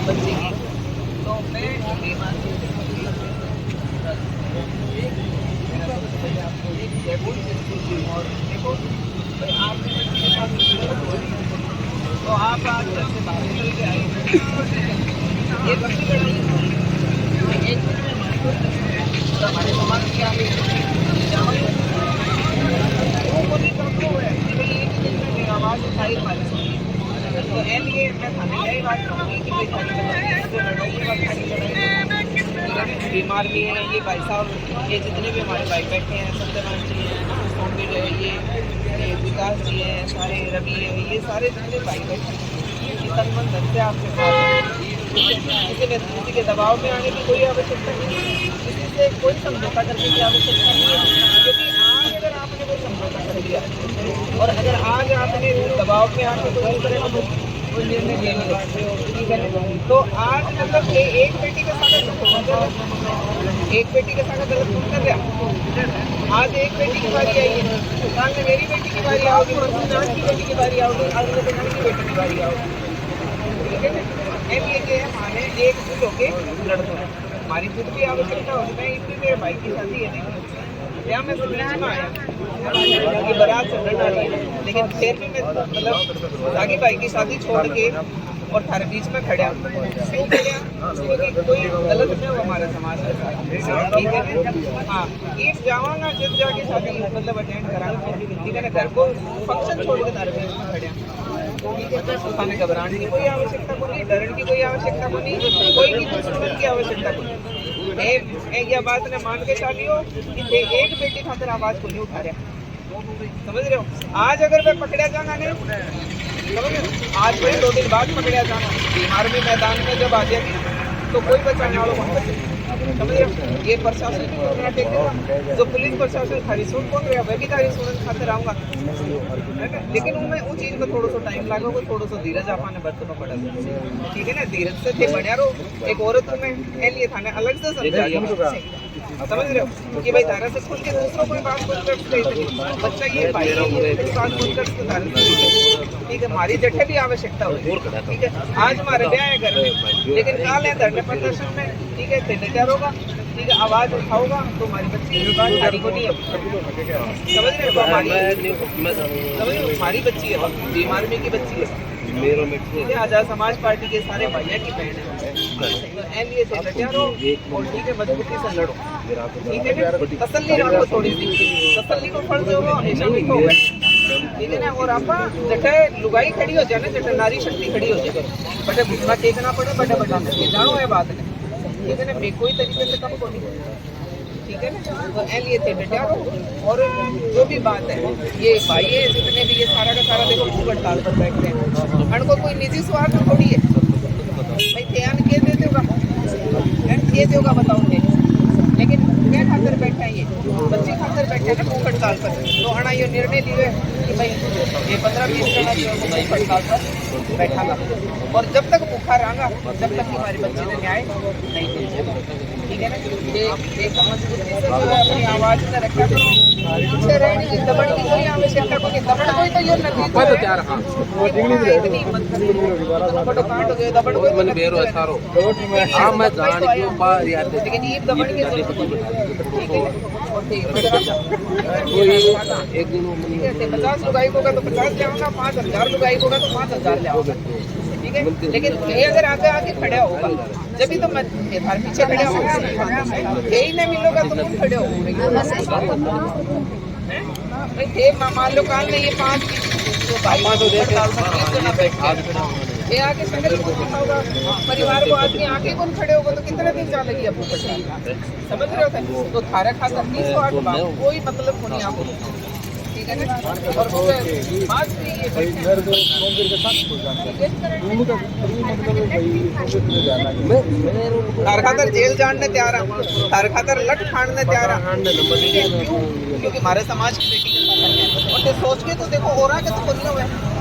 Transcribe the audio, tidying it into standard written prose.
बच्चे की, तो मैं बीमार और देखो भाई आपने बच्चे के साथ गलत हो रही है, तो आप आज घर से बाहर निकल के आए, ये बच्ची लड़ाई है। एक दिन में हमारे कोई और हमारे समाज की आगे वो बोली तो है कि भाई एक दिन में मेरा आवाज़ उठाई हमारी सुनी, तो एन ये मैं थाने यही बात कहूँगी कि भाई थाने लड़ाई बीमार भी हैं ये भाई साहब, ये जितने भी हमारे भाई बैठे हैं, सत्यनारायण जी हैं, सोमवीर है, ये विकास जी हैं, सारे रवि है, ये सारे जितने भाई बैठे हैं ये तन मन धन से आपके साथ हैं। किसी के दबाव में आने की कोई आवश्यकता नहीं है, किसी से कोई समझौता करने की आवश्यकता नहीं है, क्योंकि आज अगर आपने कोई समझौता कर दिया और अगर आज आपने दबाव में आकर कोई तरह का कोई निर्णय ले लिया, ठीक है, तो आज मतलब एक बेटी के साथ एक बेटी के साथ गलत कौन कर रहा। आज एक बेटी की बारी आई है, कल में मेरी बेटी की बारी आओगी, परसों नान की बेटी की बारी आओगी, अगले दिन नान की बेटी की बारी आओगी, ठीक है। ये हमारे एक जुट होके लड़ दो, हमारी खुद की आवश्यकता होगी। मैं इसलिए मेरे भाई की शादी है नहीं, यहाँ मैं बीच में आया कि बारात चढ़ने वाली है, लेकिन फिर भी मैं मतलब आगे भाई की शादी छोड़ के और थारे बीच में खड़ा क्यों खड़ा, क्योंकि कोई गलत नहीं हो हमारे समाज के साथ, ठीक है। हाँ, एक जावांगा जब जाके शादी मतलब अटेंड कराना, ठीक है ना, घर को फंक्शन छोड़ के थारे बीच में खड़ा, थाने घबराने की कोई आवश्यकता को नहीं, डरने की कोई आवश्यकता को नहीं, कोई की दुश्मन की आवश्यकता को नहीं। यह बात ने मान के चालियो कि एक बेटी खातर आवाज को नहीं उठा रहा, समझ रहे हो। आज अगर मैं पकड़ा जाना नहीं, समझ रहे हो, आज मैं 2 दिन बाद पकड़ा जाना, बिहार में मैदान में जब आ जाएगी तो कोई बचाने वालों को बचे, समझ रहे हो। ये प्रशासन की योजना टेकेगा, जो पुलिस प्रशासन थारी सुन कौन रहा, वह भी थारी सुनने खातिर आऊँगा, लेकिन मैं उस चीज़ में थोड़ा सा टाइम लागेगा, थोड़ा सा धीरज आपने बरतना पड़ेगा, ठीक है ना। धीरज से थे बढ़िया रहो, एक औरत हूँ मैं, लिए थाने अलग से समझा, समझ रहे हो कि भाई धारा से खुल के दूसरों कोई बात बोल कर बच्चा ये भाई बात बोल कर, ठीक है। हमारी जठे भी आवश्यकता होगी, ठीक है। आज हमारे ब्याह है घर में, लेकिन काल है धरने प्रदर्शन में, ठीक है, तैयार होगा, ठीक है, आवाज उठाओगा तो हमारी बच्ची को नहीं है, समझ रहे हो, हमारी बच्ची है, बीमार में की बच्ची है, ठीक है। आजाद समाज पार्टी के सारे भैया की बहन है, लिए से लड़ो और ठीक है, मजबूती से लड़ो, ठीक है। तसल्ली रखो, थोड़ी सी तसल्ली को फर्ज होगा हमेशा भी होगा, ठीक है ना। और आप जटे लुगाई खड़ी हो जाए ना, जटे नारी शक्ति खड़ी हो जाए, बटे घुटना टेकना पड़े, बटे बटा जानो है बात है, ठीक है ना। कोई तरीके से कम को नहीं, ठीक है ना। तो लिए थे डटारो, और जो भी बात है ये भाई है जितने भी ये सारा का सारा देखो भूख हड़ताल पर बैठते हैं, उनको कोई निजी स्वार्थ थोड़ी है भाई, ध्यान के देते होगा बताओ ने, लेकिन क्या खातर बैठा है ये बच्चे खातर बैठे हैं ना भूख हड़ताल पर। तो अना ये निर्णय लिए कि भाई ये 15-20 जना जो है भूख हड़ताल पर बैठा था, और जब तक भूखा रहा जब तक हमारे बच्चे ने न्याय नहीं मिलेगा, ठीक है ना। एक मजबूती से जो है अपनी आवाज में रखा करो, पीछे रहने की दबड़ की कोई आवश्यकता को नहीं, दबड़ कोई तो ये नहीं तो क्या रहा इतनी फोटो काट हो गए, दबड़ कोई मन बेरो सारो हां मैं जान के ऊपर यार, लेकिन ये दबड़ के ठीक है। और कोई एक दिन 50 लुगाई होगा तो 50 ले आऊंगा, 5000 लुगाई होगा तो 5000 ले आऊंगा, ठीक है। लेकिन ये अगर आगे आगे खड़ा होगा जब भी तो मैं पीछे खड़े होगा, यही नहीं मिलोगा तो तुम खड़े हो भाई। मान लो काल में ये 5 ये आगे संगत होगा, परिवार को आदमी आगे कौन खड़े होगा तो कितने दिन चलेगी आपको, समझ रहे हो। तो थारा खाता 30 कोई मतलब को नहीं आपको, ठीक है ना। और बात तार खातर जेल जाने तैयार है, तार खातर लट खाने तैयार है, क्योंकि हमारे समाज की बेटी के साथ और सोच के तो देखो हो रहा है कि तो